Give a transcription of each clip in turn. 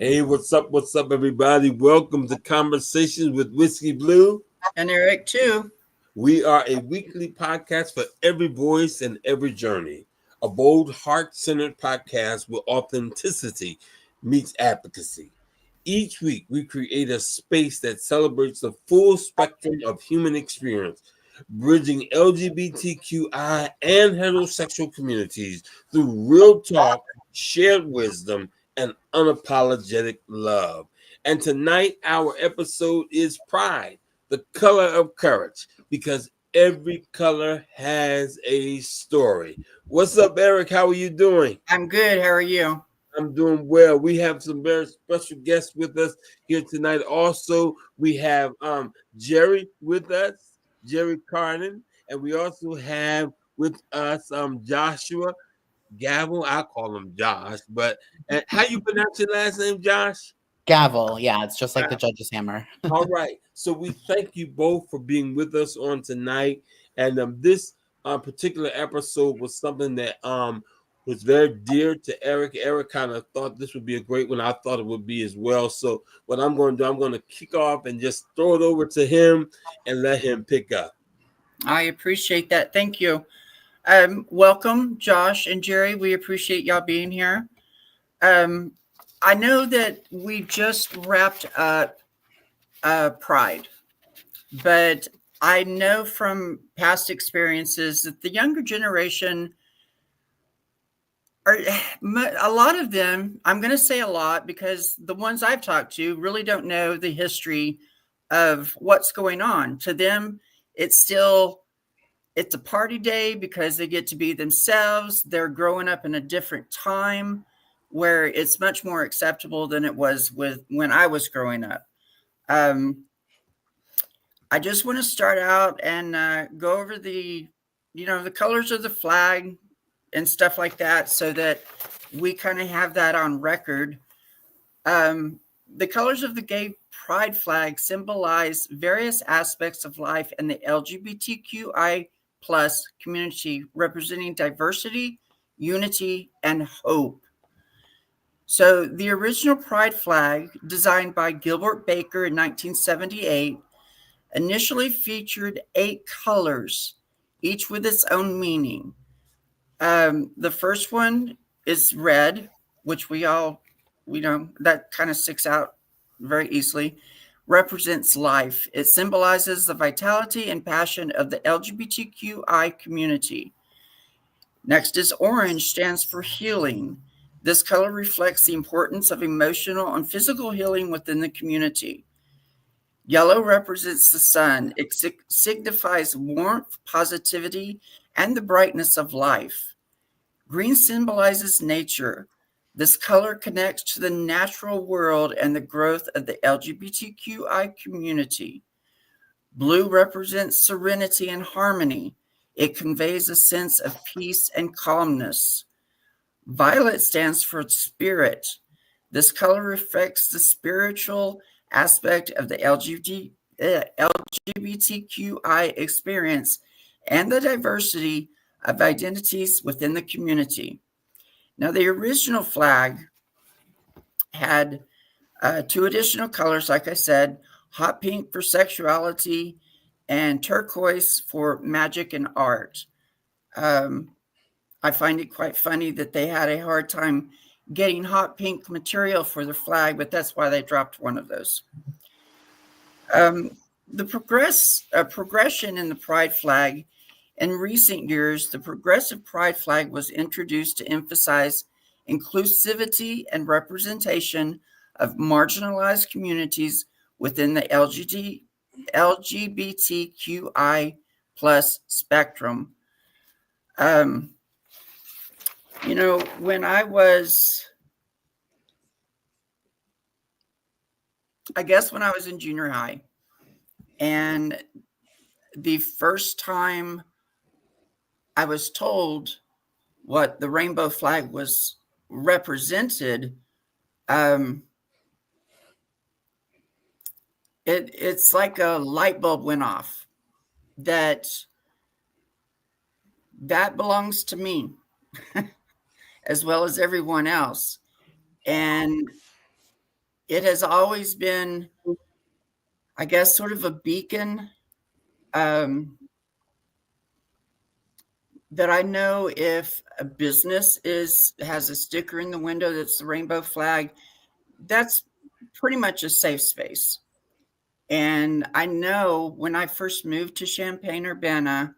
Hey, what's up, everybody? Welcome to Conversations with Whiskey Blue. And Eric, too. We are a weekly podcast for every voice and every journey. A bold, heart-centered podcast where authenticity meets advocacy. Each week, we create a space that celebrates the full spectrum of human experience, bridging LGBTQI and heterosexual communities through real talk, shared wisdom, and unapologetic love. And tonight, our episode is Pride, the color of courage, because every color has a story. What's up, Eric? How are you doing? I'm good. How are you? I'm doing well. We have some very special guests with us here tonight. Also, we have Jerry with us, Jerry Carden, and we also have with us Joshua Gavel. I call him Josh, but how you pronounce your last name, Josh? Gavel, yeah, it's just like the judge's hammer. All right. So we thank you both for being with us on tonight. And this particular episode was something that was very dear to Eric. Eric kind of thought this would be a great one. I thought it would be as well. So what I'm going to do, I'm going to kick off and just throw it over to him and let him pick up. I appreciate that. Thank you. Welcome, Josh and Jerry. We appreciate y'all being here. I know that we just wrapped up Pride, but I know from past experiences that the younger generation are a lot of them. I'm going to say a lot because the ones I've talked to really don't know the history of what's going on. To them, it's a party day because they get to be themselves. They're growing up in a different time where it's much more acceptable than it was when I was growing up. I just want to start out and go over the colors of the flag and stuff like that so that we kind of have that on record. The colors of the gay pride flag symbolize various aspects of life in the LGBTQI plus community, representing diversity, unity, and hope. So the original pride flag, designed by Gilbert Baker in 1978, initially featured 8 colors, each with its own meaning. The first one is red, which that kind of sticks out very easily, represents life. It symbolizes the vitality and passion of the LGBTQI community. Next is orange, stands for healing. This color reflects the importance of emotional and physical healing within the community. Yellow represents the sun. It signifies warmth, positivity, and the brightness of life. Green symbolizes nature. This color connects to the natural world and the growth of the LGBTQI community. Blue represents serenity and harmony. It conveys a sense of peace and calmness. Violet stands for spirit. This color reflects the spiritual aspect of the LGBTQI experience and the diversity of identities within the community. Now, the original flag had 2 additional colors, like I said, hot pink for sexuality and turquoise for magic and art. I find it quite funny that they had a hard time getting hot pink material for the flag, but that's why they dropped one of those. The progression in the pride flag. In recent years, the progressive pride flag was introduced to emphasize inclusivity and representation of marginalized communities within the LGBTQI plus spectrum. When I was in junior high, and the first time I was told what the rainbow flag was represented, it's like a light bulb went off that belongs to me as well as everyone else. And it has always been, I guess, sort of a beacon, that I know if a business has a sticker in the window that's the rainbow flag, that's pretty much a safe space. And I know when I first moved to Champaign-Urbana,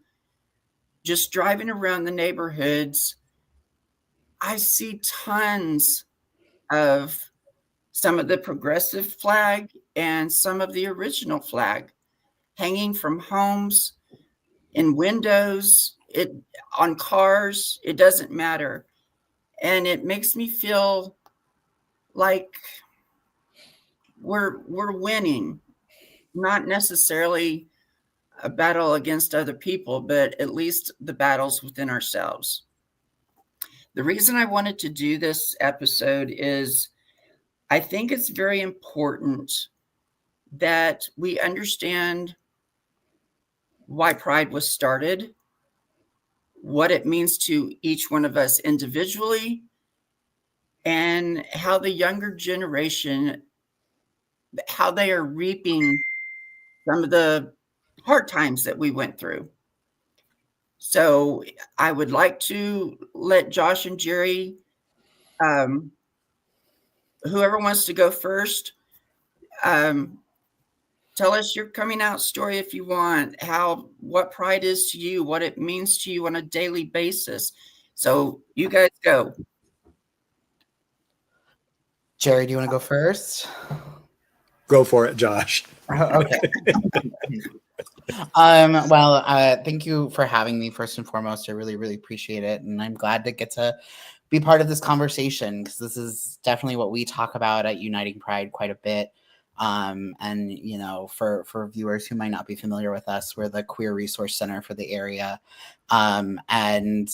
just driving around the neighborhoods, I see tons of some of the progressive flag and some of the original flag hanging from homes, in windows, it on cars, it doesn't matter. And it makes me feel like we're winning, not necessarily a battle against other people, but at least the battles within ourselves. The reason I wanted to do this episode is I think it's very important that we understand why Pride was started, what it means to each one of us individually, and how the younger generation, how they are reaping some of the hard times that we went through. So I would like to let Josh and Jerry, um, whoever wants to go first, um, tell us your coming out story if you want, what Pride is to you, what it means to you on a daily basis. So you guys go. Jerry, do you want to go first? Go for it, Josh. Okay. Thank you for having me first and foremost. I really, really appreciate it. And I'm glad to get to be part of this conversation because this is definitely what we talk about at Uniting Pride quite a bit. And you know, for viewers who might not be familiar with us, we're the queer resource center for the area. And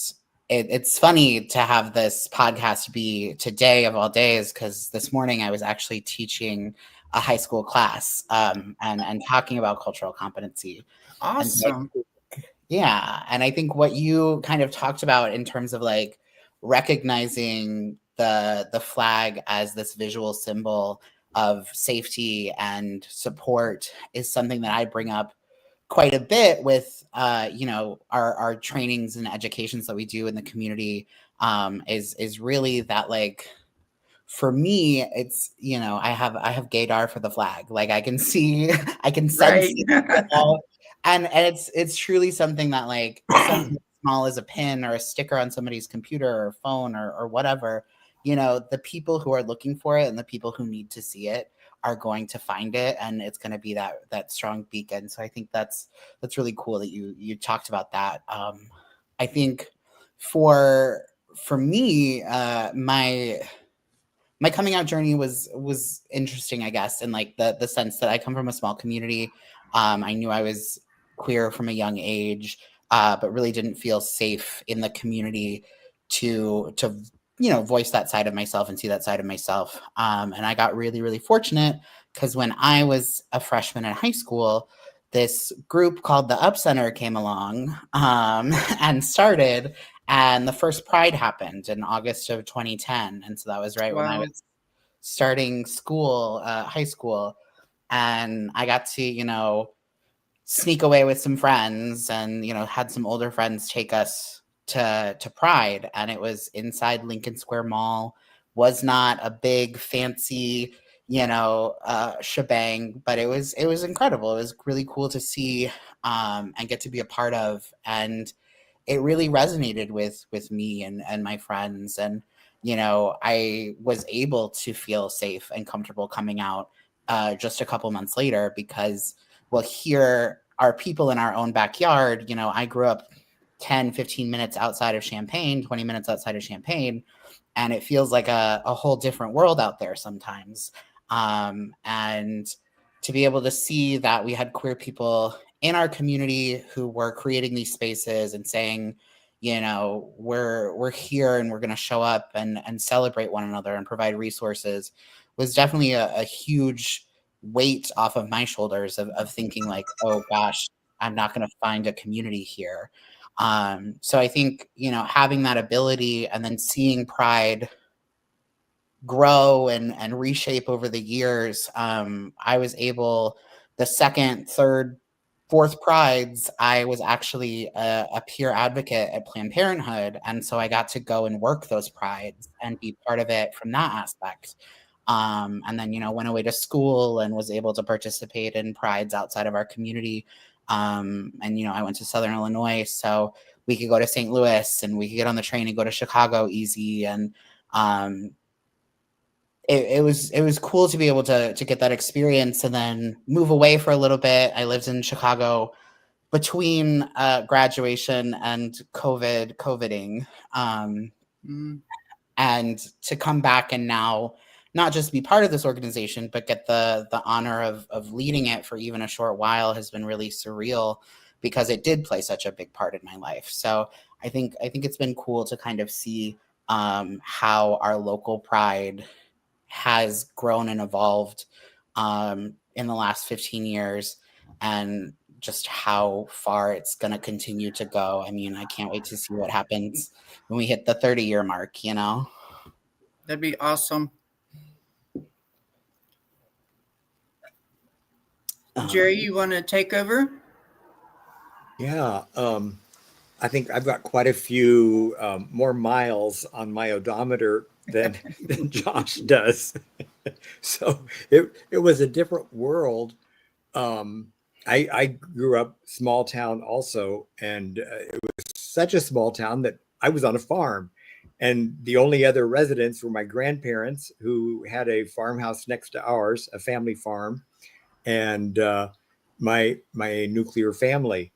it's funny to have this podcast be today of all days because this morning I was actually teaching a high school class and talking about cultural competency. Awesome. And I think what you kind of talked about in terms of like recognizing the flag as this visual symbol of safety and support is something that I bring up quite a bit with our trainings and educations that we do in the community, is really that, like, for me it's, I have gaydar for the flag. Like I can see I can sense Right. it, and it's truly something that, like, something as small as a pin or a sticker on somebody's computer or phone or whatever, the people who are looking for it and the people who need to see it are going to find it, and it's going to be that strong beacon. So I think that's really cool that you talked about that. I think for me, my coming out journey was interesting, I guess, in like the sense that I come from a small community. I knew I was queer from a young age, but really didn't feel safe in the community to voice that side of myself and see that side of myself. And I got really, really fortunate because when I was a freshman in high school, this group called the Up Center came along and started. And the first Pride happened in August of 2010. And so that was right when I Wow. was starting school, high school. And I got to, sneak away with some friends and, had some older friends take us to Pride. And it was inside Lincoln Square Mall. Was not a big fancy, shebang, but it was incredible. It was really cool to see and get to be a part of. And it really resonated with me and my friends. And I was able to feel safe and comfortable coming out just a couple months later because, well, here are people in our own backyard. I grew up 10-15 minutes outside of Champaign, 20 minutes outside of Champaign, and it feels like a whole different world out there sometimes. And to be able to see that we had queer people in our community who were creating these spaces and saying, we're here and we're going to show up and celebrate one another and provide resources was definitely a huge weight off of my shoulders of thinking like, oh gosh, I'm not going to find a community here. So I think, having that ability and then seeing Pride grow and reshape over the years, I was able, the second, third, fourth prides, I was actually a peer advocate at Planned Parenthood. And so I got to go and work those prides and be part of it from that aspect. And then, went away to school and was able to participate in prides outside of our community. And, I went to Southern Illinois, so we could go to St. Louis and we could get on the train and go to Chicago easy. And it was cool to be able to get that experience and then move away for a little bit. I lived in Chicago between graduation and coviding. And to come back and now not just be part of this organization, but get the honor of leading it for even a short while has been really surreal, because it did play such a big part in my life. So I think it's been cool to kind of see how our local pride has grown and evolved in the last 15 years, and just how far it's going to continue to go. I mean, I can't wait to see what happens when we hit the 30-year mark, That'd be awesome. Jerry, you want to take over? Yeah. I think I've got quite a few more miles on my odometer than Josh does. So it was a different world. I grew up small town also, and it was such a small town that I was on a farm, and the only other residents were my grandparents, who had a farmhouse next to ours, a family farm, and my nuclear family.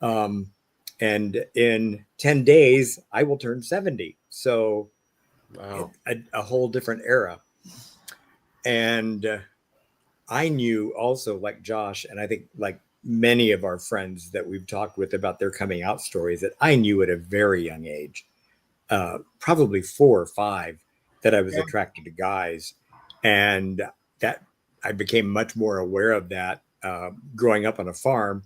And in 10 days, I will turn 70. So Wow. a whole different era. And I knew also, like Josh, and I think like many of our friends that we've talked with about their coming out stories, that I knew at a very young age, probably 4 or 5, that I was attracted to guys. And that I became much more aware of that growing up on a farm.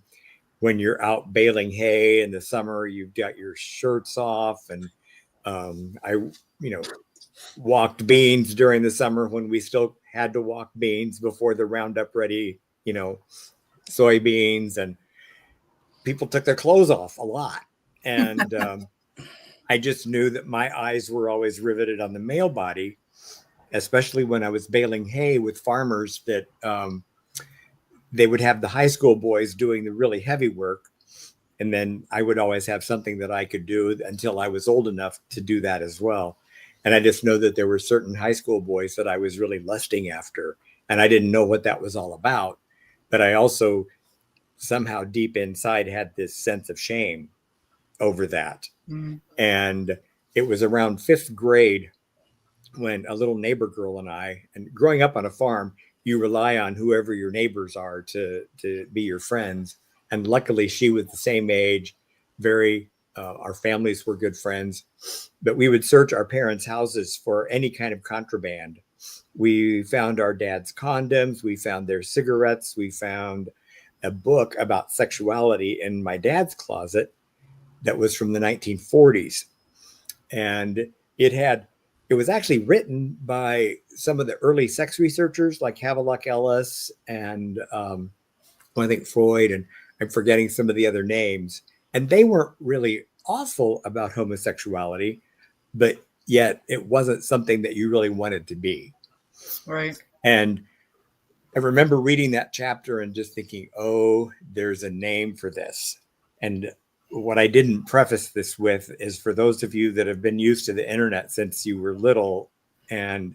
When you're out baling hay in the summer, you've got your shirts off. And I, walked beans during the summer when we still had to walk beans before the Roundup ready, soybeans, and people took their clothes off a lot. And I just knew that my eyes were always riveted on the male body, especially when I was baling hay with farmers that they would have the high school boys doing the really heavy work. And then I would always have something that I could do until I was old enough to do that as well. And I just know that there were certain high school boys that I was really lusting after. And I didn't know what that was all about. But I also somehow deep inside had this sense of shame over that. And it was around 5th grade when a little neighbor girl and growing up on a farm, you rely on whoever your neighbors are to be your friends. And luckily she was the same age, our families were good friends, but we would search our parents' houses for any kind of contraband. We found our dad's condoms, we found their cigarettes, we found a book about sexuality in my dad's closet that was from the 1940s. And it was actually written by some of the early sex researchers like Havelock Ellis and I think Freud, and I'm forgetting some of the other names. And they weren't really awful about homosexuality, but yet it wasn't something that you really wanted to be. Right. And I remember reading that chapter and just thinking, oh, there's a name for this. And what I didn't preface this with is, for those of you that have been used to the internet since you were little, and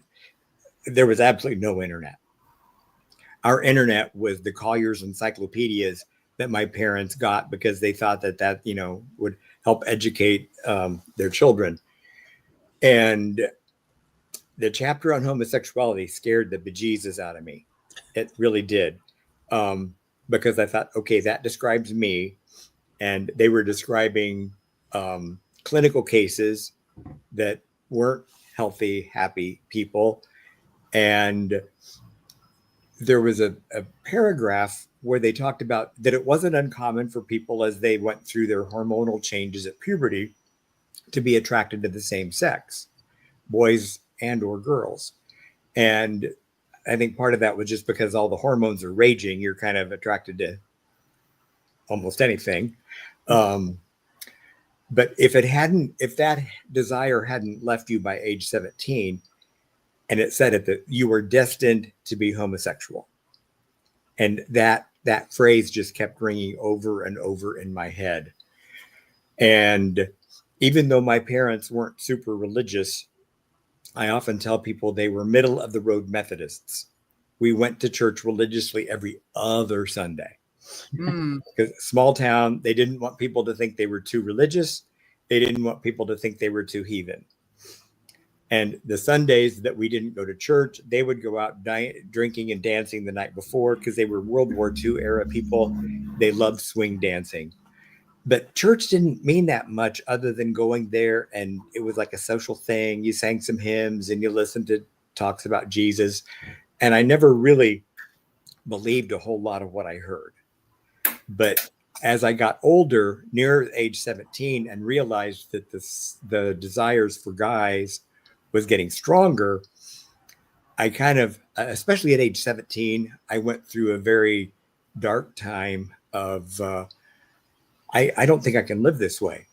there was absolutely no internet. Our internet was the Collier's encyclopedias that my parents got because they thought that would help educate their children. And the chapter on homosexuality scared the bejesus out of me. It really did. Because I thought, okay, that describes me. And they were describing clinical cases that weren't healthy, happy people. And there was a paragraph where they talked about that it wasn't uncommon for people, as they went through their hormonal changes at puberty, to be attracted to the same sex, boys and or girls. And I think part of that was just because all the hormones are raging, you're kind of attracted to almost anything. But if that desire hadn't left you by age 17, and it said that you were destined to be homosexual, and that phrase just kept ringing over and over in my head. And even though my parents weren't super religious, I often tell people they were middle of the road Methodists. We went to church religiously every other Sunday. Mm. Because small town, they didn't want people to think they were too religious. They didn't want people to think they were too heathen. And the Sundays that we didn't go to church, they would go out drinking and dancing the night before because they were World War II era people. They loved swing dancing. But church didn't mean that much other than going there, and it was like a social thing. You sang some hymns and you listened to talks about Jesus. And I never really believed a whole lot of what I heard. But as I got older, near age 17, and realized that the desires for guys was getting stronger, I kind of, especially at age 17, I went through a very dark time of, I don't think I can live this way.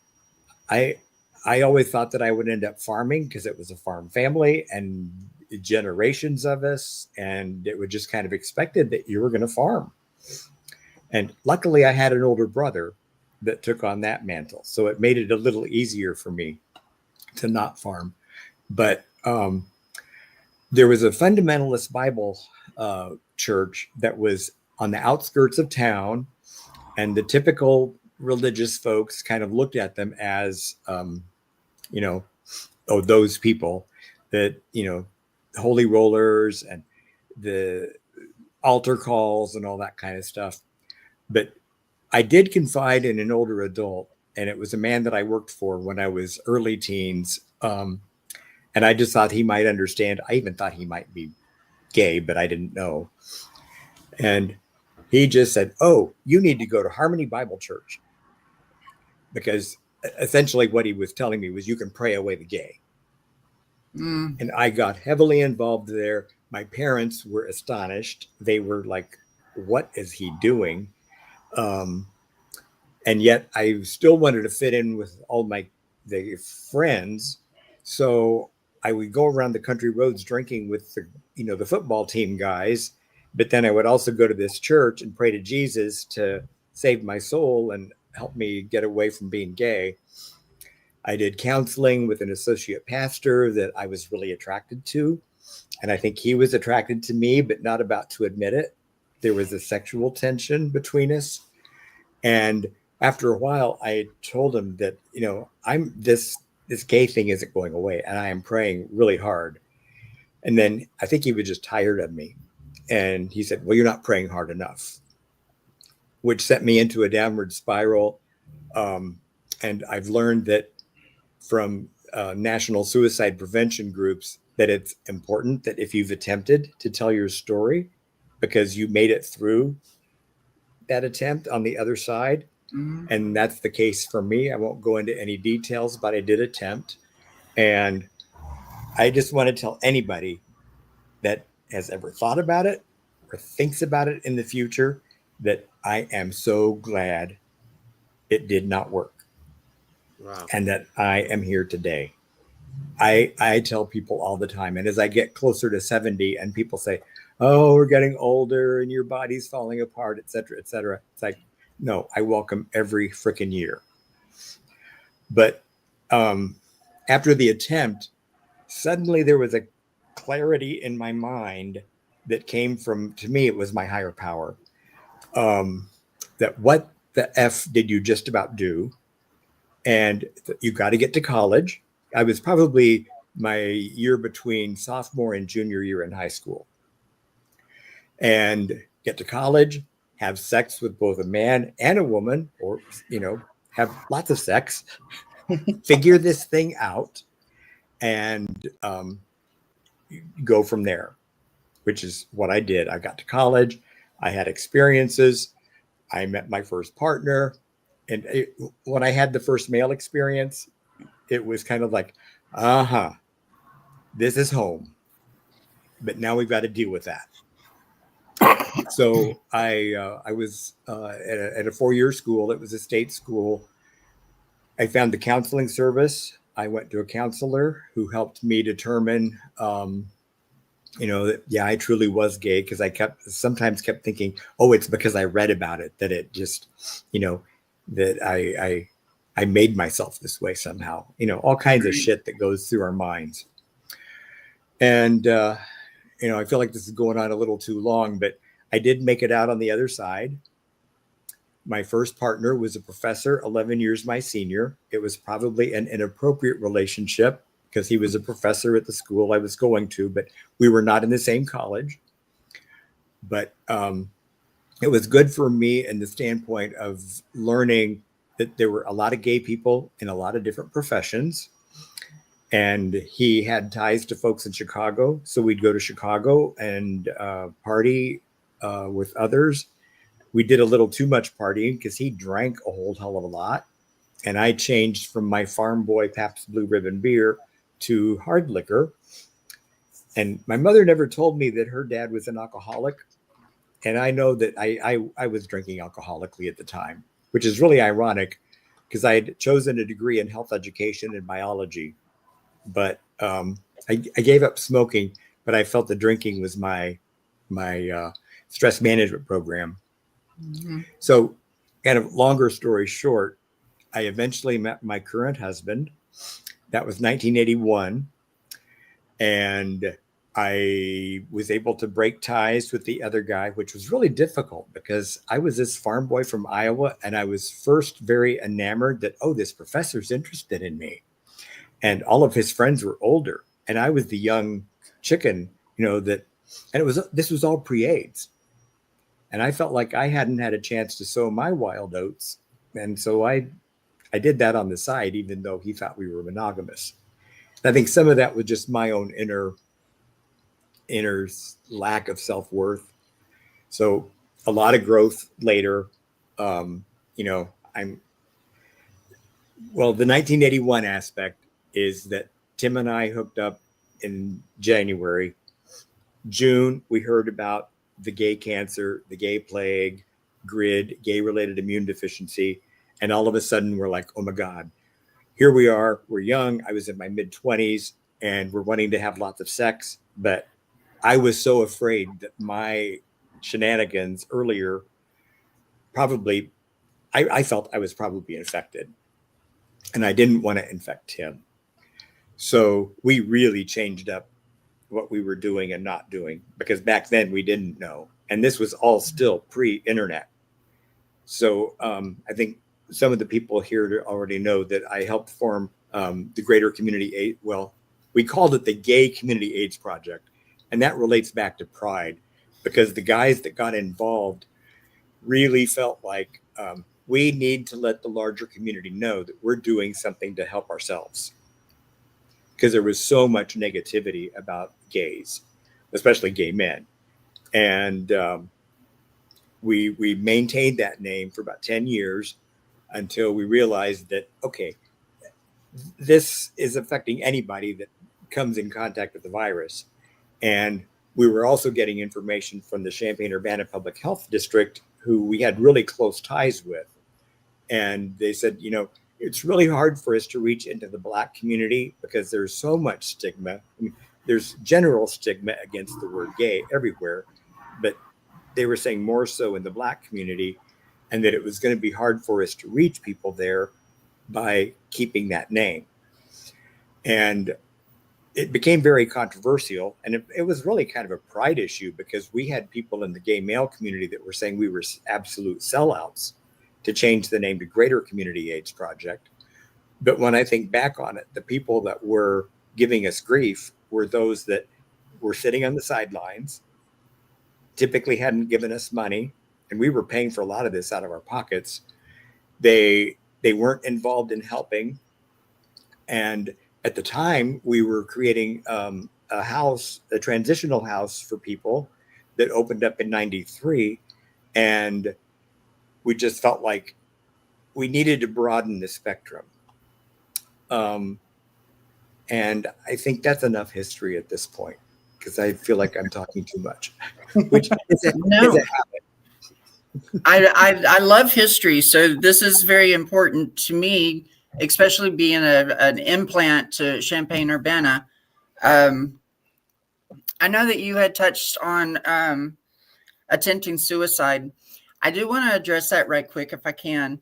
I always thought that I would end up farming because it was a farm family and generations of us, and it was just kind of expected that you were going to farm. And luckily I had an older brother that took on that mantle. So it made it a little easier for me to not farm. But there was a fundamentalist Bible church that was on the outskirts of town, and the typical religious folks kind of looked at them as, those people that, holy rollers and the altar calls and all that kind of stuff. But I did confide in an older adult, and it was a man that I worked for when I was early teens. And I just thought he might understand. I even thought he might be gay, but I didn't know. And he just said, "Oh, you need to go to Harmony Bible Church." Because essentially what he was telling me was you can pray away the gay. Mm. And I got heavily involved there. My parents were astonished. They were like, what is he doing? And yet I still wanted to fit in with all the friends. So I would go around the country roads drinking with the football team guys. But then I would also go to this church and pray to Jesus to save my soul and help me get away from being gay. I did counseling with an associate pastor that I was really attracted to. And I think he was attracted to me, but not about to admit it. There was a sexual tension between us. And after a while, I told him that, I'm this gay thing isn't going away. And I am praying really hard. And then I think he was just tired of me. And he said, well, you're not praying hard enough, which sent me into a downward spiral. And I've learned that from national suicide prevention groups that it's important that if you've attempted to tell your story because you made it through that attempt on the other side, Mm. and that's the case for me. I won't go into any details, but I did attempt. And I just want to tell anybody that has ever thought about it or thinks about it in the future that I am so glad it did not work. Wow. And that I am here today. I tell people all the time, and as I get closer to 70 and people say, oh, we're getting older and your body's falling apart, et cetera, it's like, no, I welcome every freaking year. But after the attempt, suddenly there was a clarity in my mind that came from, to me, it was my higher power. That what the F did you just about do? And you got to get to college. I was probably my year between sophomore and junior year in high school. And get to college, have sex with both a man and a woman, or, have lots of sex, figure this thing out, and go from there, which is what I did. I got to college. I had experiences. I met my first partner. And when I had the first male experience, it was kind of like, this is home. but now we've got to deal with that. So I was at a 4-year school. It was a state school. I found the counseling service. I went to a counselor who helped me determine, that yeah, I truly was gay, because I sometimes kept thinking, oh, it's because I read about it that it just, that I made myself this way somehow. All kinds of shit that goes through our minds. And I feel like this is going on a little too long, but I did make it out on the other side. My first partner was a professor, 11 years my senior. It was probably an inappropriate relationship because he was a professor at the school I was going to, but we were not in the same college. But it was good for me in the standpoint of learning that there were a lot of gay people in a lot of different professions. And he had ties to folks in Chicago. So we'd go to Chicago and party with others. We did a little too much partying because he drank a whole hell of a lot. And I changed from my farm boy Pabst Blue Ribbon beer to hard liquor. And my mother never told me that her dad was an alcoholic. And I know that I was drinking alcoholically at the time, which is really ironic because I had chosen a degree in health education and biology. But I gave up smoking, but I felt the drinking was my stress management program. Mm-hmm. So, kind of longer story short, I eventually met my current husband. That was 1981. And I was able to break ties with the other guy, which was really difficult because I was this farm boy from Iowa. And I was first very enamored that, oh, this professor's interested in me. And all of his friends were older. And I was the young chicken, and this was all pre-AIDS. And I felt like I hadn't had a chance to sow my wild oats. And so I did that on the side, even though he thought we were monogamous. And I think some of that was just my own inner lack of self-worth. So a lot of growth later. The 1981 aspect is that Tim and I hooked up in January. June, we heard about the gay cancer, the gay plague, GRID, gay-related immune deficiency. And all of a sudden, we're like, oh my God, here we are. We're young. I was in my mid-20s, and we're wanting to have lots of sex. But I was so afraid that my shenanigans earlier probably, I felt I was probably infected. And I didn't want to infect him. So we really changed up what we were doing and not doing, because back then we didn't know. And this was all still pre-internet. So I think some of the people here already know that I helped form the Greater Community AIDS. Well, we called it the Gay Community AIDS Project. And that relates back to pride, because the guys that got involved really felt like we need to let the larger community know that we're doing something to help ourselves. Because there was so much negativity about gays, especially gay men. And we maintained that name for about 10 years until we realized that, okay, this is affecting anybody that comes in contact with the virus. And we were also getting information from the Champaign-Urbana Public Health District, who we had really close ties with. And they said, it's really hard for us to reach into the Black community because there's so much stigma. I mean, there's general stigma against the word gay everywhere, but they were saying more so in the Black community, and that it was going to be hard for us to reach people there by keeping that name. And it became very controversial, and it was really kind of a pride issue, because we had people in the gay male community that were saying we were absolute sellouts to change the name to Greater Community AIDS Project. But when I think back on it, the people that were giving us grief were those that were sitting on the sidelines, typically hadn't given us money, and we were paying for a lot of this out of our pockets. They weren't involved in helping. And at the time, we were creating a transitional house for people that opened up in 93. And we just felt like we needed to broaden the spectrum. And I think that's enough history at this point, because I feel like I'm talking too much, which is No. a habit. I love history, so this is very important to me, especially being an implant to Champaign-Urbana. I know that you had touched on attempting suicide. I do want to address that right quick if I can.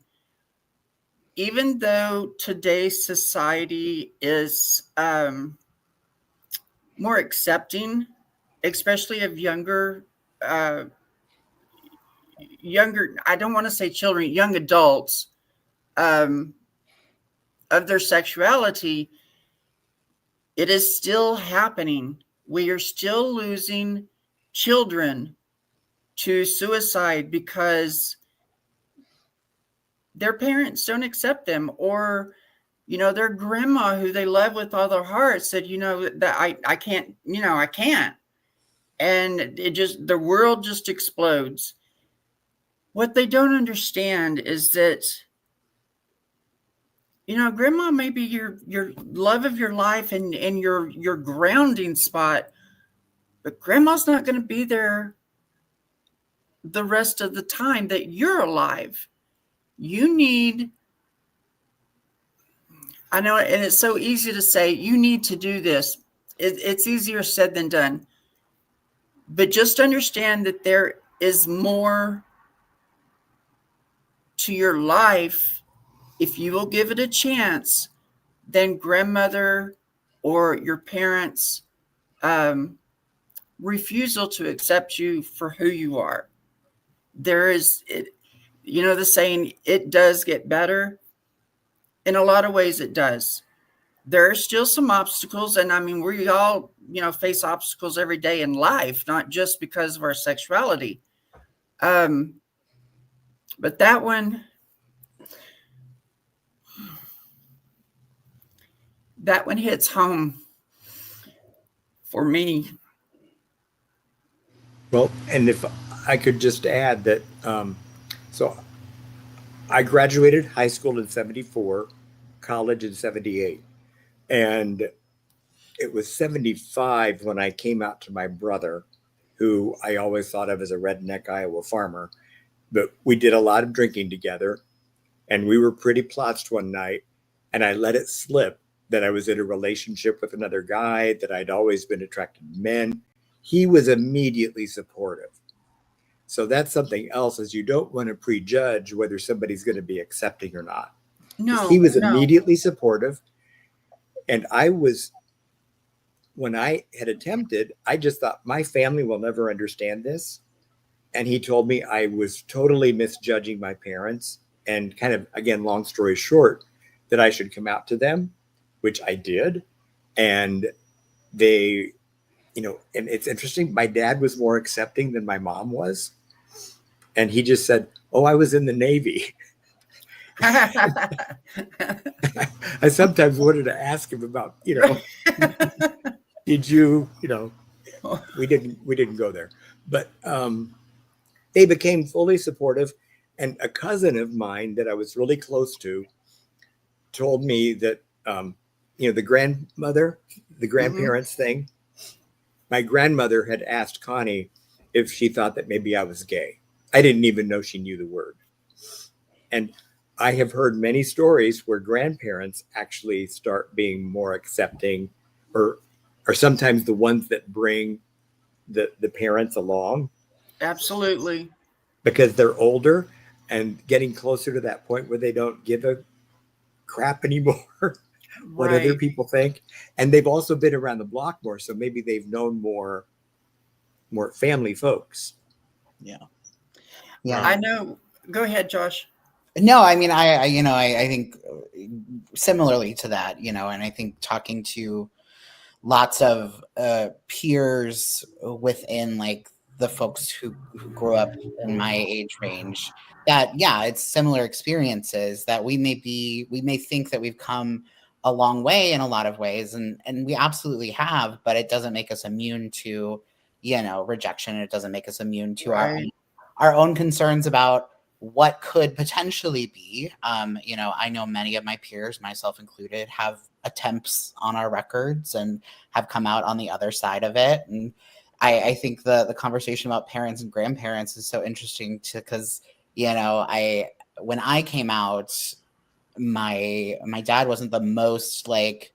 Even though today's society is more accepting, especially of uh, younger, I don't want to say children, young adults, um, of their sexuality, it is still happening. We are still losing children to suicide because their parents don't accept them, or their grandma who they love with all their heart said, that I can't, I can't. And the world just explodes. What they don't understand is that, grandma may be your love of your life and your grounding spot, but grandma's not going to be there the rest of the time that you're alive. You need, I know, and it's so easy to say, you need to do this. It's easier said than done. But just understand that there is more to your life if you will give it a chance than grandmother or your parents' refusal to accept you for who you are. There is, the saying, it does get better. In a lot of ways, it does. There are still some obstacles, and I mean, we all, face obstacles every day in life, not just because of our sexuality. But that one hits home for me. Well, and if I could just add that, so I graduated high school in 74, college in 78. And it was 75 when I came out to my brother, who I always thought of as a redneck Iowa farmer. But we did a lot of drinking together, and we were pretty plotzed one night. And I let it slip that I was in a relationship with another guy, that I'd always been attracted to men. He was immediately supportive. So that's something else, is you don't want to prejudge whether somebody's going to be accepting or not. No, He was no. immediately supportive. And when I had attempted, I just thought, my family will never understand this. And he told me I was totally misjudging my parents, and kind of, again, long story short, that I should come out to them, which I did. And they, and it's interesting, my dad was more accepting than my mom was. And he just said, "Oh, I was in the Navy." I sometimes wanted to ask him about, did you, we didn't go there, but they became fully supportive. And a cousin of mine that I was really close to told me that, the grandparents thing, my grandmother had asked Connie if she thought that maybe I was gay. I didn't even know she knew the word. And I have heard many stories where grandparents actually start being more accepting, or are sometimes the ones that bring the parents along. Absolutely. Because they're older and getting closer to that point where they don't give a crap anymore what Right. other people think. And they've also been around the block more, so maybe they've known more family folks. Yeah. I know. Go ahead, Josh. No, I mean, I think similarly to that, and I think talking to lots of peers within, like, the folks who grew up in my age range, that, yeah, it's similar experiences, that we may think that we've come a long way in a lot of ways, and we absolutely have, but it doesn't make us immune to, rejection. It doesn't make us immune to our own concerns about what could potentially be. I know many of my peers, myself included, have attempts on our records and have come out on the other side of it. And I think the conversation about parents and grandparents is so interesting too, because when I came out, my dad wasn't the most like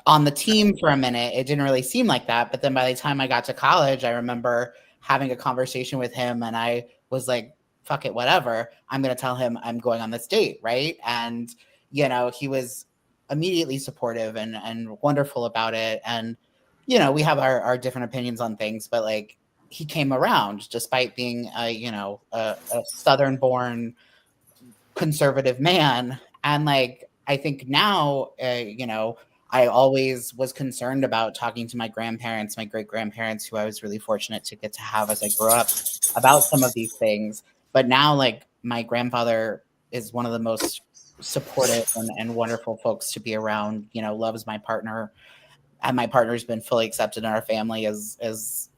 on the team for a minute. It didn't really seem like that. But then by the time I got to college, I remember having a conversation with him and I was like, fuck it, whatever. I'm going to tell him I'm going on this date. Right. And, he was immediately supportive and wonderful about it. And, we have our different opinions on things, but like he came around despite being, a Southern born conservative man. And like I think now I always was concerned about talking to my grandparents, my great grandparents, who I was really fortunate to get to have as I grew up, about some of these things. But now like my grandfather is one of the most supportive and wonderful folks to be around, loves my partner, and my partner's been fully accepted in our family as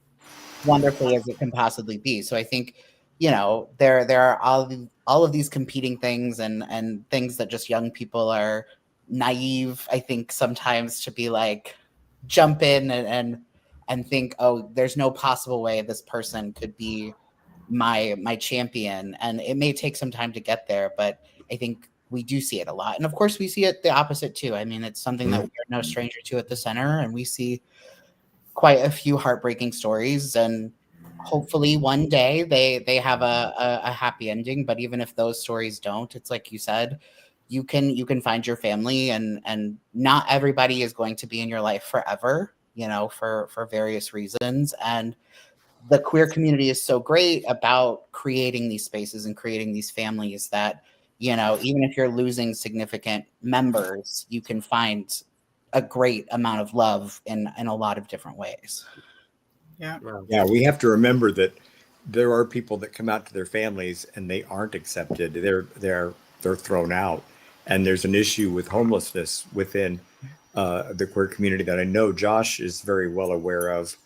wonderfully as it can possibly be. So I think, there are all of these competing things and things that just young people are naive, I think, sometimes to be like jump in and think, oh, there's no possible way this person could be my champion. And it may take some time to get there, but I think we do see it a lot. And of course we see it the opposite too. I mean, it's something that we're no stranger to at the center, and we see quite a few heartbreaking stories, and hopefully one day they have a happy ending. But even if those stories don't, it's like you said, you can find your family, and not everybody is going to be in your life forever, for various reasons. And the queer community is so great about creating these spaces and creating these families that, even if you're losing significant members, you can find a great amount of love in a lot of different ways. Yeah. Yeah, we have to remember that there are people that come out to their families and they aren't accepted. They're thrown out, and there's an issue with homelessness within the queer community that I know Josh is very well aware of.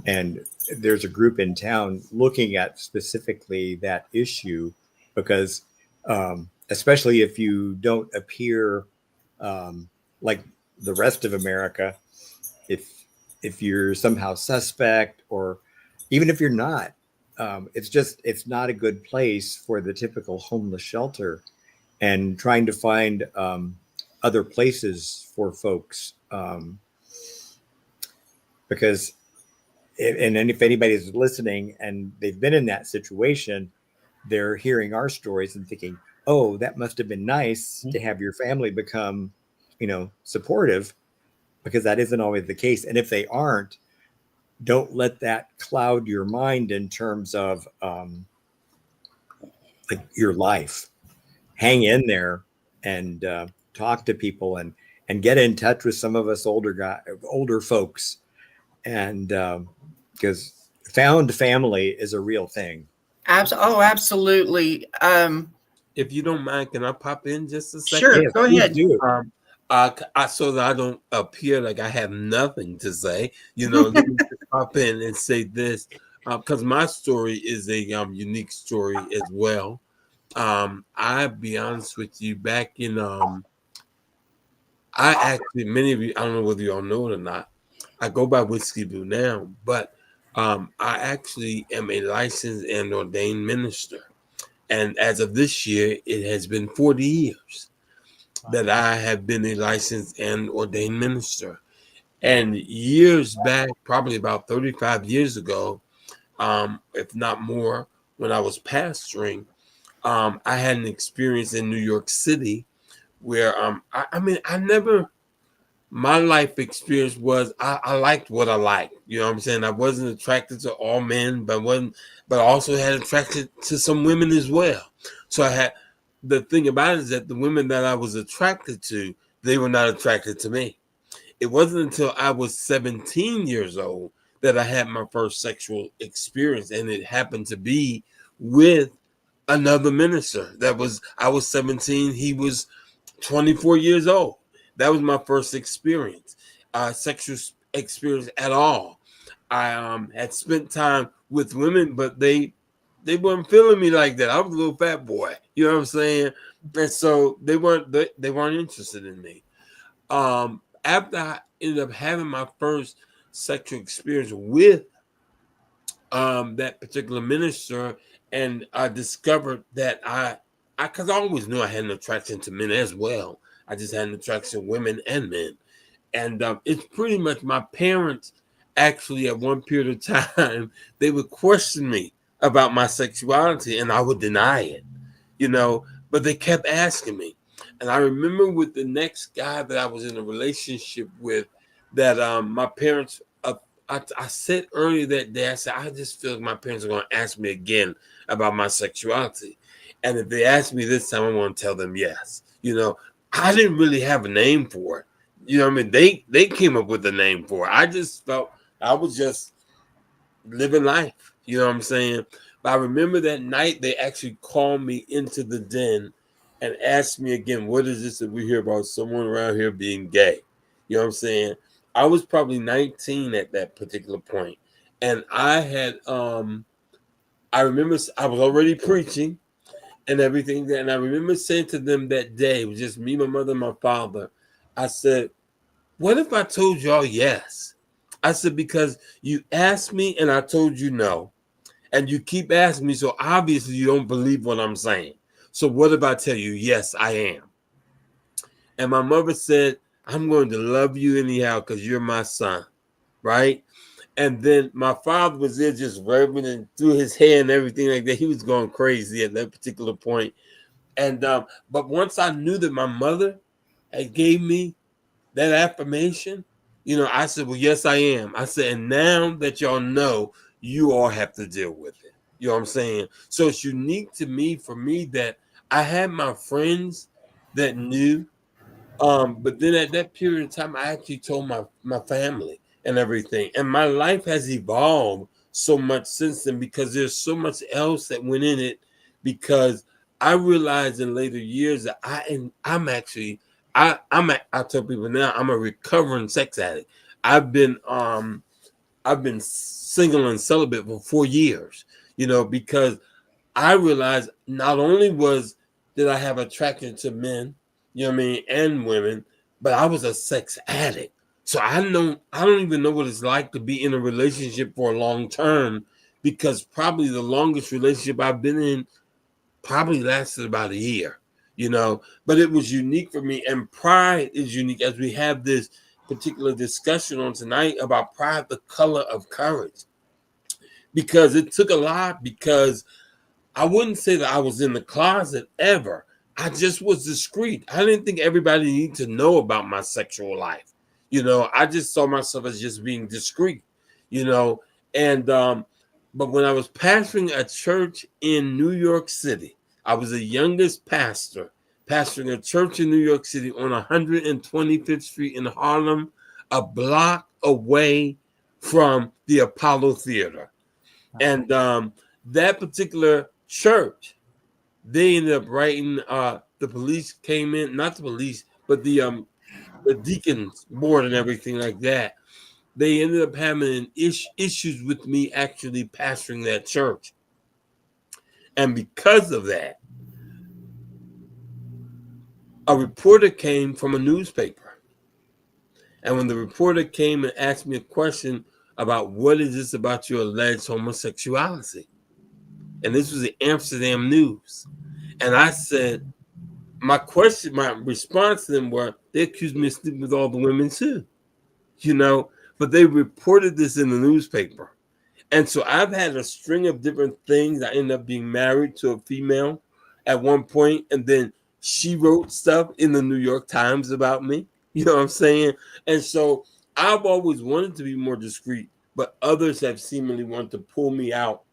And there's a group in town looking at specifically that issue because, especially if you don't appear like the rest of America, if you're somehow suspect, or even if you're not, it's not a good place for the typical homeless shelter. And trying to find other places for folks, because and if anybody's listening and they've been in that situation, they're hearing our stories and thinking, oh, that must have been nice to have your family become, supportive, because that isn't always the case. And if they aren't, don't let that cloud your mind in terms of like your life. Hang in there and talk to people and get in touch with some of us older folks, and because found family is a real thing. Absolutely. If you don't mind, can I pop in just a second? Sure, Yes, go please ahead. do. So that I don't appear like I have nothing to say, let me just pop in and say this, because my story is a unique story as well. I'll be honest with you, back in I actually, many of you, I don't know whether you all know it or not, I go by Whiskey Blue now, but I actually am a licensed and ordained minister. And as of this year, it has been 40 years that I have been a licensed and ordained minister. And years back, probably about 35 years ago, if not more, when I was pastoring, I had an experience in New York City where I never, my life experience was I liked what I liked. You know what I'm saying? I wasn't attracted to all men, but I also had attracted to some women as well. So the thing about it is that the women that I was attracted to, they were not attracted to me. It wasn't until I was 17 years old that I had my first sexual experience, and it happened to be with another minister. I was 17, he was 24 years old. That was my first experience, sexual experience at all. I had spent time with women, but they weren't feeling me like that. I was a little fat boy, you know what I'm saying? And so they weren't interested in me. After I ended up having my first sexual experience with that particular minister, and I discovered that because I always knew I had an attraction to men as well. I just had an attraction to women and men, and it's pretty much my parents actually at one period of time they would question me about my sexuality, and I would deny it, but they kept asking me. And I remember with the next guy that I was in a relationship with, that my parents, I said earlier that day, I said, I just feel like my parents are going to ask me again about my sexuality. And if they ask me this time, I'm going to tell them yes. I didn't really have a name for it. I mean? They came up with a name for it. I just felt I was just living life. You know what I'm saying? But I remember that night they actually called me into the den and asked me again, what is this that we hear about someone around here being gay? You know what I'm saying? I was probably 19 at that particular point. And I remember I was already preaching and everything. And I remember saying to them that day, it was just me, my mother, and my father. I said, what if I told y'all yes? I said, because you asked me and I told you no. And you keep asking me, so obviously you don't believe what I'm saying. So what if I tell you, yes, I am? And my mother said, I'm going to love you anyhow because you're my son, right? And then my father was there just rubbing and through his hair and everything like that. He was going crazy at that particular point. And but once I knew that my mother had gave me that affirmation, I said, well, yes, I am. I said, and now that y'all know, you all have to deal with it. You know what I'm saying? So it's unique to me, for me, that I had my friends that knew. But then at that period of time, I actually told my family and everything. And my life has evolved so much since then because there's so much else that went in it. Because I realized in later years that I tell people now I'm a recovering sex addict. I've been single and celibate for 4 years, because I realized not only did I have attraction to men, you know what I mean, and women, but I was a sex addict. So I don't even know what it's like to be in a relationship for a long term, because probably the longest relationship I've been in probably lasted about a year, but it was unique for me. And pride is unique, as we have this particular discussion on tonight about pride, the color of courage, because it took a lot, because I wouldn't say that I was in the closet ever. I just was discreet. I didn't think everybody needed to know about my sexual life. I just saw myself as just being discreet, you know. And but when I was pastoring a church in New York City, I was the youngest pastor, pastoring a church in New York City on 125th Street in Harlem, a block away from the Apollo Theater. And that particular church, they ended up writing. The police came in, not the police, but the deacons board and everything like that. They ended up having issues with me actually pastoring that church, and because of that, a reporter came from a newspaper. And when the reporter came and asked me a question about what is this about your alleged homosexuality, and this was the Amsterdam News, and I said, my response to them were, they accused me of sleeping with all the women too, but they reported this in the newspaper. And so I've had a string of different things. I ended up being married to a female at one point, and then she wrote stuff in the New York Times about me. You know what I'm saying? And so I've always wanted to be more discreet, but others have seemingly wanted to pull me out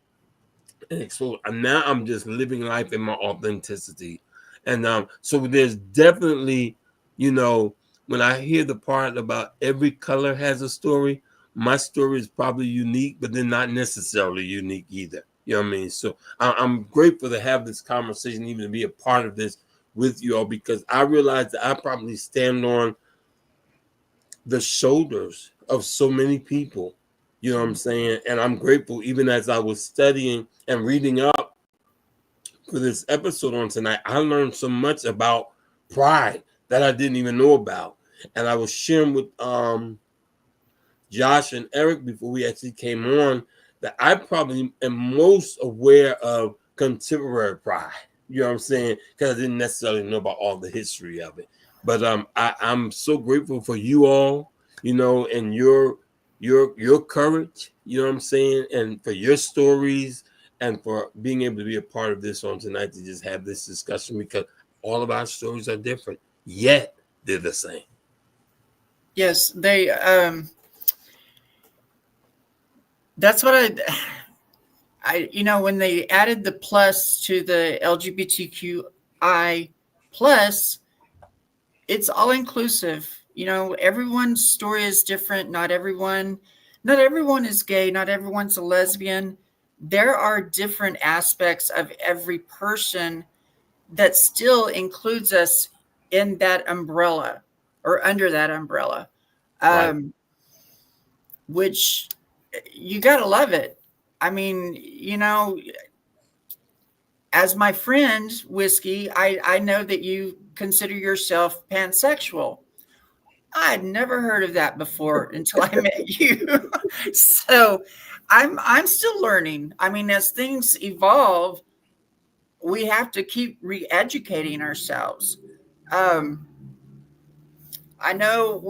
and expose. And now I'm just living life in my authenticity. And so there's definitely, when I hear the part about every color has a story, my story is probably unique, but they're not necessarily unique either. You know what I mean? So I'm grateful to have this conversation, even to be a part of this with you all, because I realize that I probably stand on the shoulders of so many people. You know what I'm saying? And I'm grateful, even as I was studying and reading up for this episode on tonight, I learned so much about pride that I didn't even know about. And I was sharing with Josh and Eric before we actually came on that I probably am most aware of contemporary pride. You know what I'm saying? Because I didn't necessarily know about all the history of it. But I'm so grateful for you all, and your courage, you know what I'm saying, and for your stories and for being able to be a part of this on tonight to just have this discussion because all of our stories are different, yet they're the same. Yes, they that's what when they added the plus to the LGBTQI plus, it's all inclusive. Everyone's story is different. Not everyone is gay. Not everyone's a lesbian. There are different aspects of every person that still includes us in that umbrella or under that umbrella. Right. Which you got to love it. I mean, as my friend, Whiskey, I know that you consider yourself pansexual. I'd never heard of that before until I met you. So I'm still learning. I mean, as things evolve, we have to keep re-educating ourselves. Um, I know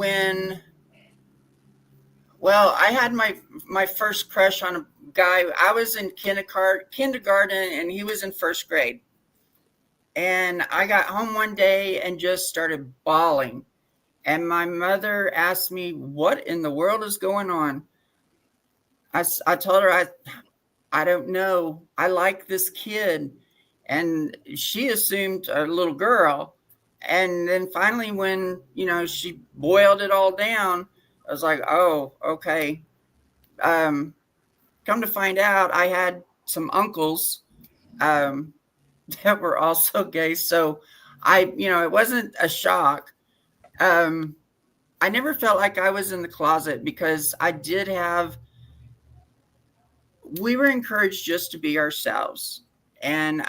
I had my first crush on a guy. I was in kindergarten and he was in first grade. And I got home one day and just started bawling. And my mother asked me, "What in the world is going on?" I told her, I don't know. I like this kid. And she assumed a little girl. And then finally, when, she boiled it all down, I was like, oh, okay. Come to find out, I had some uncles um, that were also gay. So it wasn't a shock. Um, I never felt like I was in the closet because we were encouraged just to be ourselves. And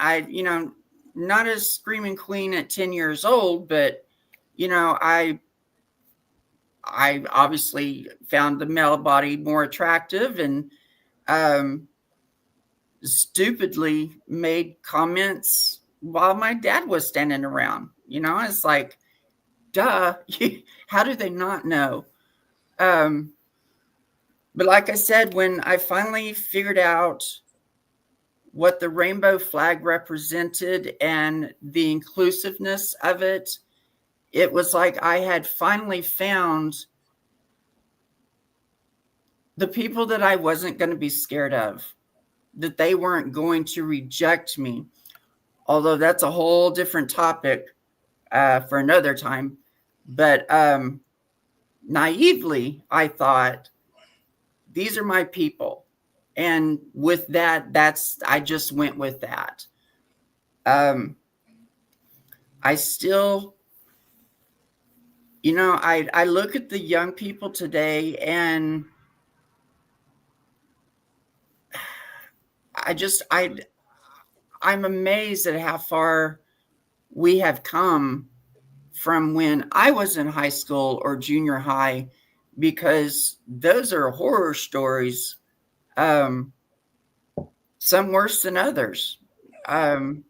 not a screaming queen at 10 years old, but, I obviously found the male body more attractive and um, stupidly made comments while my dad was standing around. It's like, duh, how do they not know? But like I said, when I finally figured out what the rainbow flag represented and the inclusiveness of it, it was like I had finally found the people that I wasn't going to be scared of, that they weren't going to reject me. Although that's a whole different topic for another time. But naively, I thought, these are my people. And with that, I just went with that. I still, I look at the young people today and I'm amazed at how far we have come from when I was in high school or junior high, because those are horror stories. Some worse than others. Um,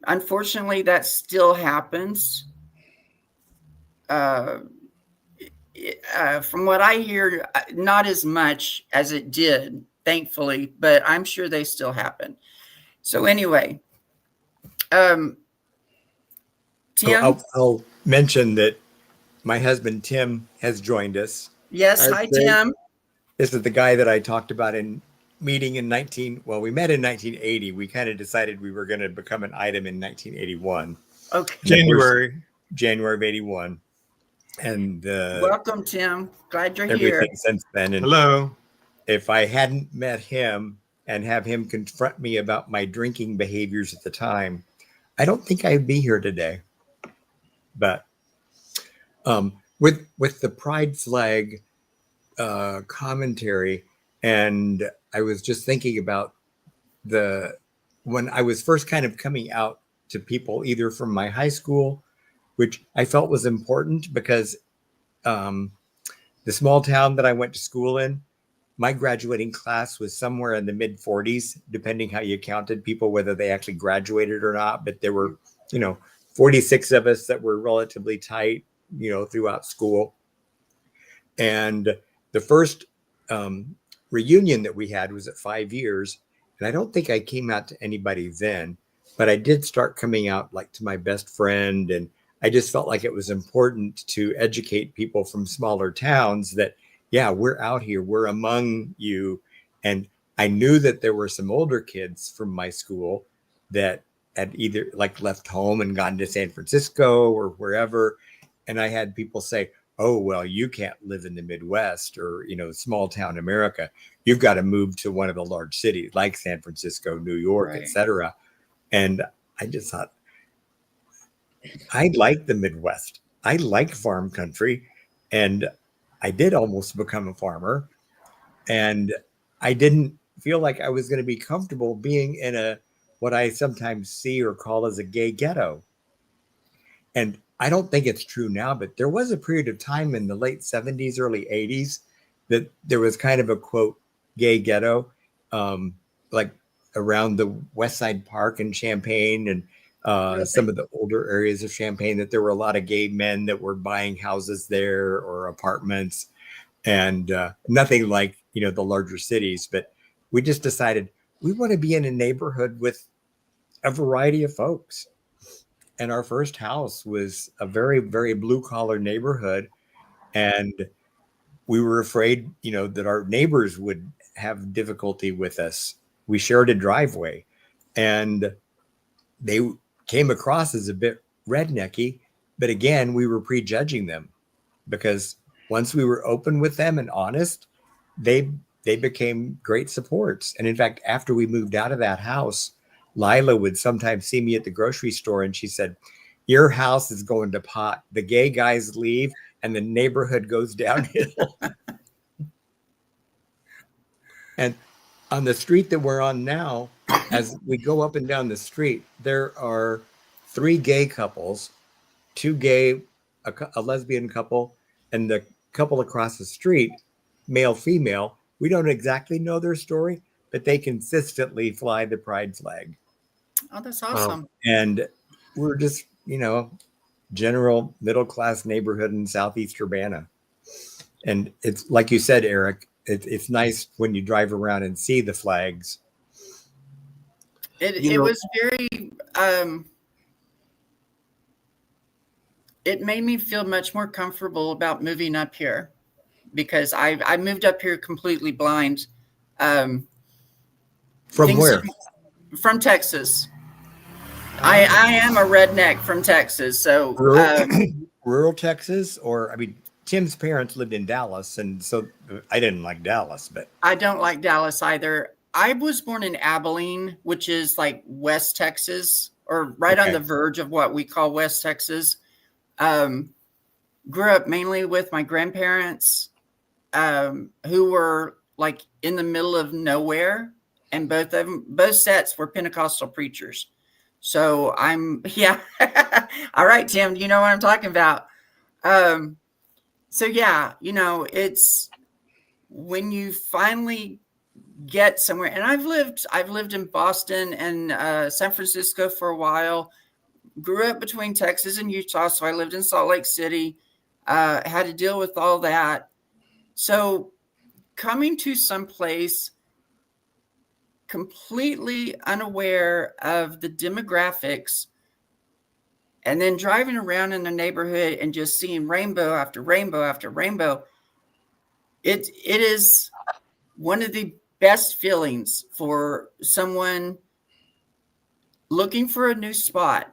Unfortunately, that still happens. Uh, from what I hear, not as much as it did, thankfully, but I'm sure they still happen. So anyway, Tim. I'll mention that my husband Tim has joined us. Yes, hi Tim. This is the guy that I talked about in meeting in we met in 1980. We kind of decided we were going to become an item in 1981. Okay. January of 81. And welcome, Tim. Glad you're everything here. Since then. And hello. If I hadn't met him and have him confront me about my drinking behaviors at the time, I don't think I'd be here today. But with the pride flag commentary, and I was just thinking about when I was first kind of coming out to people, either from my high school which I felt was important because the small town that I went to school in, my graduating class was somewhere in the mid 40s, depending how you counted people, whether they actually graduated or not. But there were, 46 of us that were relatively tight, throughout school. And the first reunion that we had was at 5 years. And I don't think I came out to anybody then, but I did start coming out like to my best friend. And I just felt like it was important to educate people from smaller towns that, yeah, we're out here, we're among you. And I knew that there were some older kids from my school that had either like left home and gone to San Francisco or wherever. And I had people say, oh, well, you can't live in the Midwest or, small town America. You've got to move to one of the large cities like San Francisco, New York, Right. etc. And I just thought, I like the Midwest. I like farm country. And I did almost become a farmer. And I didn't feel like I was going to be comfortable being in what I sometimes see or call as a gay ghetto. And I don't think it's true now, but there was a period of time in the late 70s, early 80s that there was kind of a quote gay ghetto, like around the West Side Park in Champaign and Really? some of the older areas of Champaign, that there were a lot of gay men that were buying houses there or apartments, and nothing like, the larger cities. But we just decided we want to be in a neighborhood with a variety of folks. And our first house was a very, very blue collar neighborhood. And we were afraid, that our neighbors would have difficulty with us. We shared a driveway and they came across as a bit rednecky. But again, we were prejudging them because once we were open with them and honest, they became great supports. And in fact, after we moved out of that house, Lila would sometimes see me at the grocery store and she said, your house is going to pot. The gay guys leave and the neighborhood goes downhill. And on the street that we're on now, as we go up and down the street, there are 3 gay couples, 2 gay, a lesbian couple, and the couple across the street, male, female. We don't exactly know their story, but they consistently fly the pride flag. Oh, that's awesome. And we're just, general middle-class neighborhood in Southeast Urbana. And it's like you said, Eric, it's nice when you drive around and see the flags. It was very, it made me feel much more comfortable about moving up here because I moved up here completely blind. From where? From Texas. I am a redneck from Texas. So rural Texas, or I mean, Tim's parents lived in Dallas, and so I didn't like Dallas, but I don't like Dallas either. I was born in Abilene, which is like West Texas, or right on the verge of what we call West Texas. Grew up mainly with my grandparents, who were like in the middle of nowhere, and both sets were Pentecostal preachers. So yeah. All right, Tim, you know what I'm talking about. So yeah, it's when you finally get somewhere, and I've lived in Boston and San Francisco for a while, grew up between Texas and Utah. So I lived in Salt Lake City, had to deal with all that. So coming to some place completely unaware of the demographics, and then driving around in the neighborhood and just seeing rainbow after rainbow after rainbow, it is one of the best feelings for someone looking for a new spot.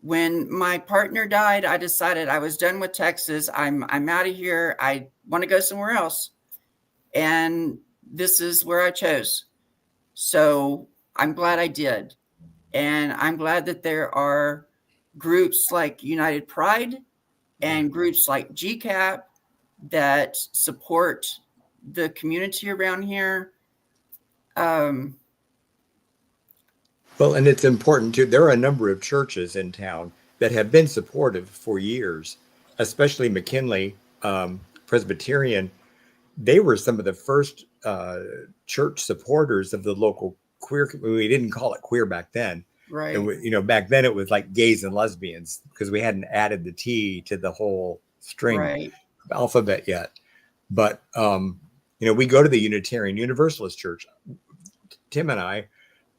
When my partner died, I decided I was done with Texas. I'm out of here. I want to go somewhere else. And this is where I chose. So I'm glad I did. And I'm glad that there are groups like United Pride and groups like GCAP that support the community around here. Well, and it's important too. There are a number of churches in town that have been supportive for years, especially McKinley Presbyterian. They were some of the first church supporters of the local queer. We didn't call it queer back then. Right. Back then it was like gays and lesbians because we hadn't added the T to the whole string Right. alphabet yet. But we go to the Unitarian Universalist Church, Tim and I,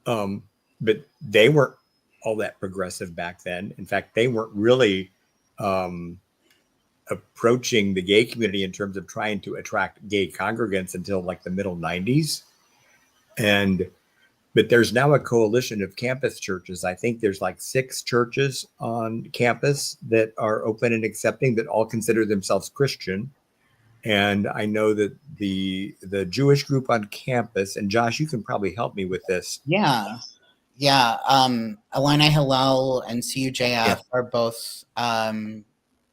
but they weren't all that progressive back then. In fact, they weren't really approaching the gay community in terms of trying to attract gay congregants until like the middle 90s. But there's now a coalition of campus churches. I think there's like 6 churches on campus that are open and accepting, that all consider themselves Christian. And I know that the Jewish group on campus, and Josh, you can probably help me with this. Yeah. Illini Hillel and CUJF are both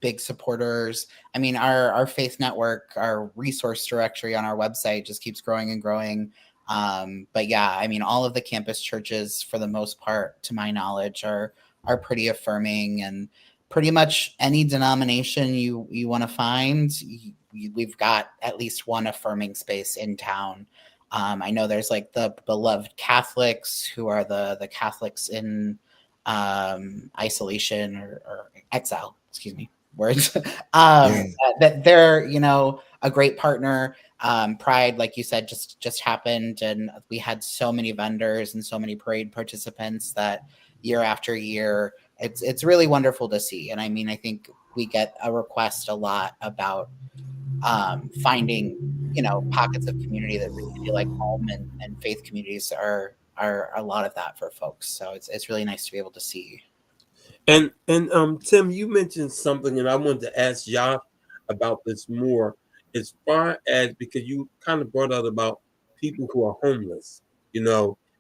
big supporters. I mean, our faith network, our resource directory on our website just keeps growing and growing. But yeah, I mean, all of the campus churches, for the most part, to my knowledge, are pretty affirming, and pretty much any denomination you want to find, we've got at least one affirming space in town. I know there's like the beloved Catholics, who are the Catholics in isolation or exile, excuse me, words. That they're, a great partner. Pride, like you said, just happened, and we had so many vendors and so many parade participants that year after year, it's really wonderful to see. And I mean, I think we get a request a lot about finding, pockets of community that really feel like home, and faith communities are a lot of that for folks. So it's really nice to be able to see. And Tim, you mentioned something, and I wanted to ask Josh about this more, as far as, because you kind of brought out about people who are homeless,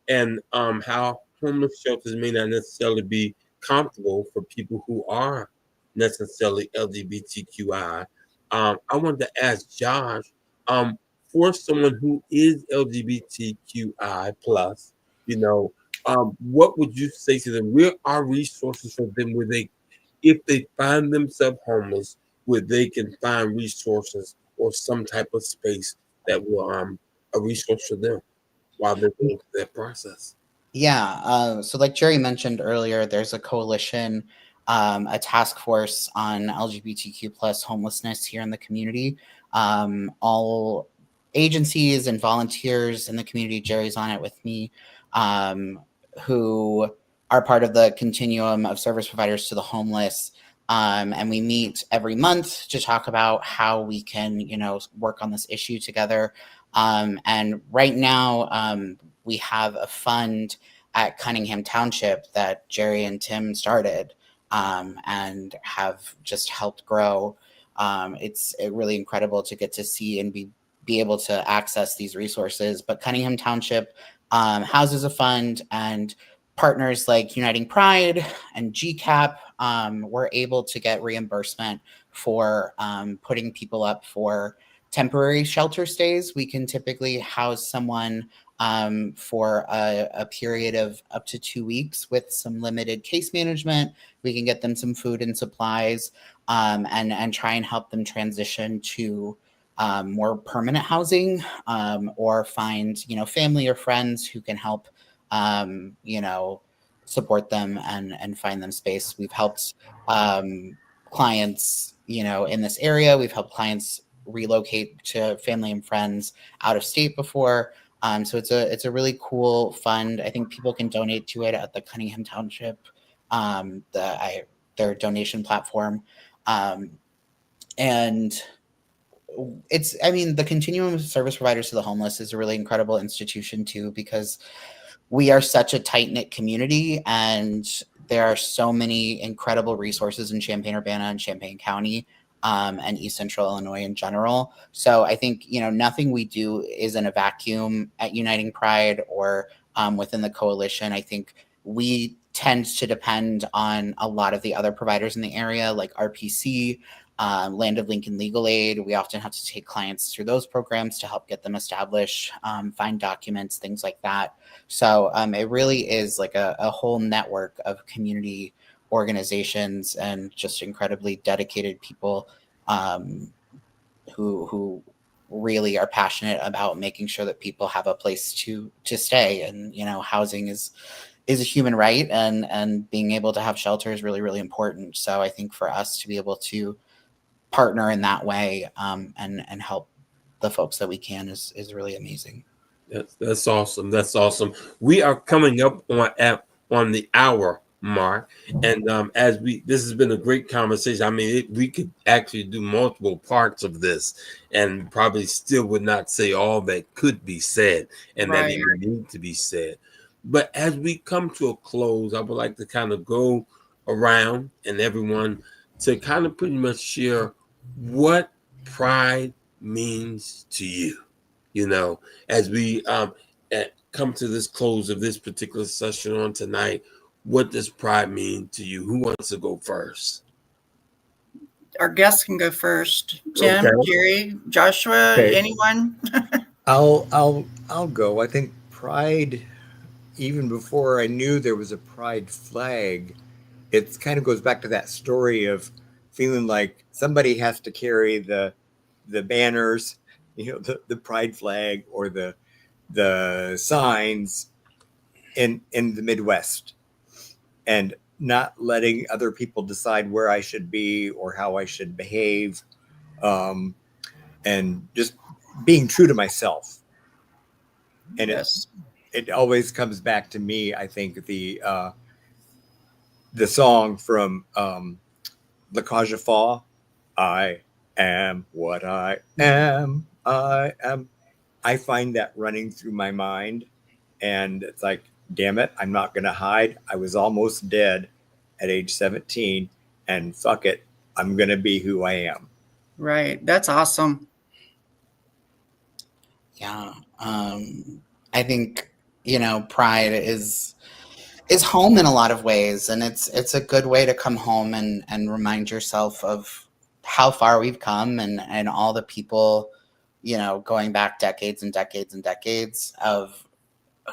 and how homeless shelters may not necessarily be comfortable for people who are necessarily LGBTQI. I wanted to ask Josh, for someone who is LGBTQI plus, what would you say to them? Where are resources for them where they, if they find themselves homeless, where they can find resources or some type of space that will a resource for them while they're going through that process? Yeah. So like Jerry mentioned earlier, there's a coalition, a task force on LGBTQ plus homelessness here in the community. All agencies and volunteers in the community, Jerry's on it with me, who are part of the continuum of service providers to the homeless. And we meet every month to talk about how we can, work on this issue together. And right now, we have a fund at Cunningham Township that Jerry and Tim started, and have just helped grow. It's really incredible to get to see and be able to access these resources. But Cunningham Township houses a fund, and partners like Uniting Pride and GCAP were able to get reimbursement for putting people up for temporary shelter stays. We can typically house someone for a period of up to 2 weeks with some limited case management. We can get them some food and supplies, and try and help them transition to more permanent housing, or find, family or friends who can help, support them and find them space. We've helped clients, in this area. We've helped clients relocate to family and friends out of state before. So it's a really cool fund. I think people can donate to it at the Cunningham Township, their donation platform. And the continuum of service providers to the homeless is a really incredible institution too, because we are such a tight-knit community, and there are so many incredible resources in Champaign-Urbana and Champaign County, and East Central Illinois in general. So I think, nothing we do is in a vacuum at Uniting Pride or within the coalition. I think we tend to depend on a lot of the other providers in the area, like RPC, Land of Lincoln Legal Aid. We often have to take clients through those programs to help get them established, find documents, things like that. So it really is like a whole network of community organizations and just incredibly dedicated people who really are passionate about making sure that people have a place to stay. And housing is a human right, and being able to have shelter is really, really important. So I think for us to be able to partner in that way, and help the folks that we can is really amazing. That's awesome. That's awesome. We are coming up on the hour mark, and as this has been a great conversation. I mean, we could actually do multiple parts of this, and probably still would not say all that could be said, and that Right. even need to be said. But as we come to a close, I would like to kind of go around and everyone to kind of pretty much share what pride means to you. You know, as we come to this close of this particular session on tonight, what does pride mean to you? Who wants to go first? Our guests can go first. Tim, Okay. Jerry, Joshua, Okay. anyone? I'll go. I think pride, even before I knew there was a pride flag, it kind of goes back to that story of feeling like somebody has to carry the banners, the pride flag or the signs in the Midwest, and not letting other people decide where I should be or how I should behave, um, and just being true to myself. And Yes. it always comes back to me. I think the song from La Cage aux Folles, I am what I am. I am. I find that running through my mind, and it's like, damn it, I'm not going to hide. I was almost dead at age 17, and fuck it, I'm going to be who I am. Right. That's awesome. Yeah. I think pride is home in a lot of ways, and it's a good way to come home and remind yourself of how far we've come, and all the people going back decades and decades and decades of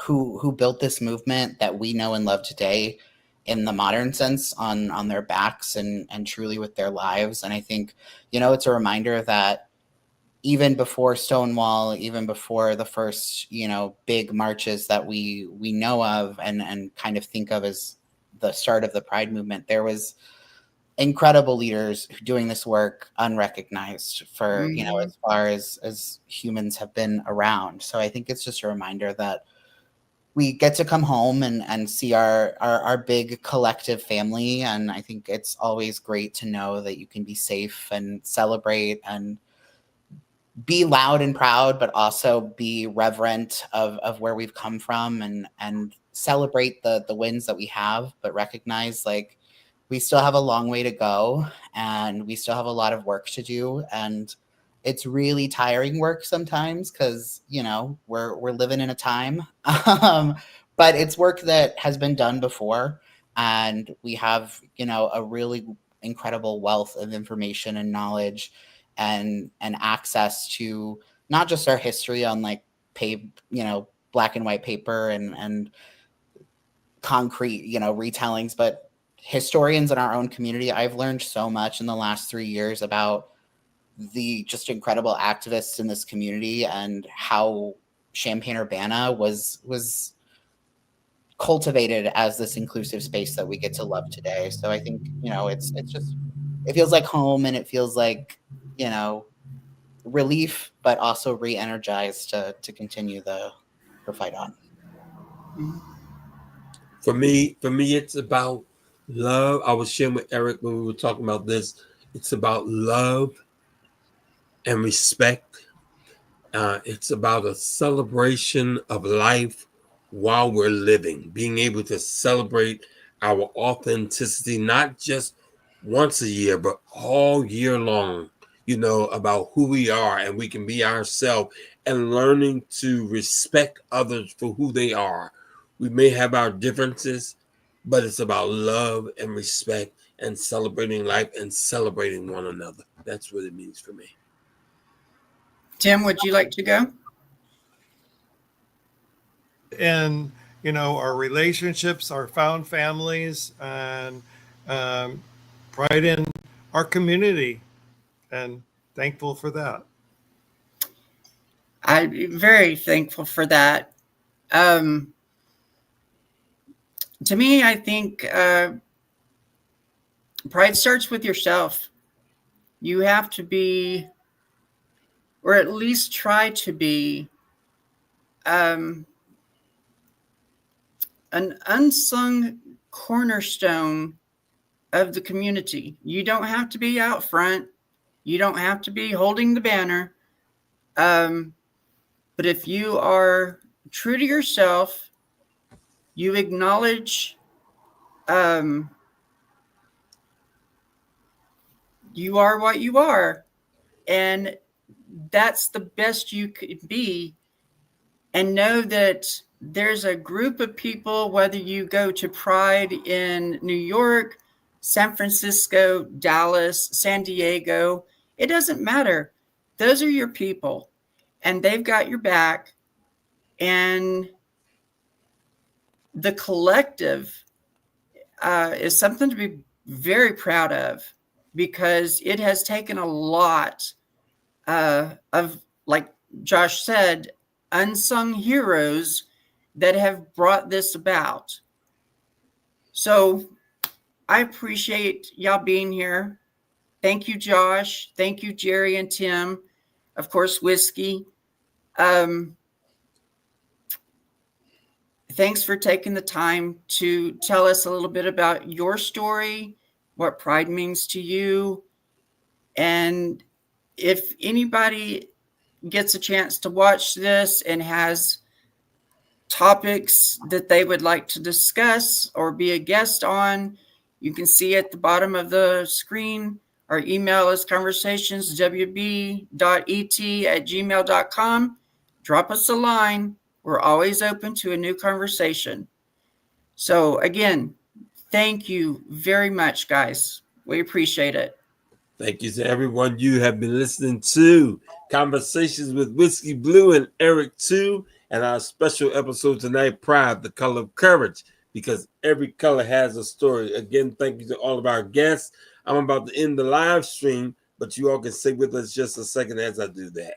who built this movement that we know and love today in the modern sense on their backs and truly with their lives. And I think it's a reminder that even before Stonewall, even before the first, big marches that we know of and kind of think of as the start of the Pride movement, there was incredible leaders doing this work unrecognized for, Mhm. as far as humans have been around. So I think it's just a reminder that we get to come home and see our big collective family. And I think it's always great to know that you can be safe and celebrate and be loud and proud, but also be reverent of where we've come from, and celebrate the wins that we have, but recognize like we still have a long way to go, and we still have a lot of work to do. And it's really tiring work sometimes because we're living in a time, but it's work that has been done before, and we have a really incredible wealth of information and knowledge and access to not just our history on like black and white paper and concrete retellings, but historians in our own community. I've learned so much in the last 3 years about the just incredible activists in this community and how Champaign-Urbana was cultivated as this inclusive space that we get to love today. So I think it's just, it feels like home, and it feels like you know relief, but also re-energized to continue the fight on. Mhm. For me, it's about love. I was sharing with Eric when we were talking about this. It's about love and respect. It's about a celebration of life while we're living, being able to celebrate our authenticity, not just once a year, but all year long, about who we are, and we can be ourselves, and learning to respect others for who they are. We may have our differences, but it's about love and respect and celebrating life and celebrating one another. That's what it means for me. Tim, would you like to go? In our relationships, our found families, and pride in our community, and thankful for that. I'm very thankful for that. Um, to me, I think pride starts with yourself. You have to be, or at least try to be, um, an unsung cornerstone of the community. You don't have to be out front. You don't have to be holding the banner. Um, but if you are true to yourself, you acknowledge um, you are what you are, and that's the best you could be. And know that there's a group of people, whether you go to Pride in New York, San Francisco, Dallas, San Diego, it doesn't matter. Those are your people, and they've got your back. And the collective is something to be very proud of, because it has taken a lot of, like Josh said, unsung heroes that have brought this about. So I appreciate y'all being here. Thank you, Josh. Thank you, Jerry and Tim. Of course, Whiskey. Thanks for taking the time to tell us a little bit about your story, what pride means to you. And if anybody gets a chance to watch this and has topics that they would like to discuss or be a guest on, you can see at the bottom of the screen. Our email is conversationswb.et@gmail.com. Drop us a line. We're always open to a new conversation. So again, thank you very much, guys. We appreciate it. Thank you to everyone. You have been listening to Conversations with Whiskey Blue and Eric too, and our special episode tonight, Pride, the Color of Courage, because every color has a story. Again, thank you to all of our guests. I'm about to end the live stream, but you all can stay with us just a second as I do that.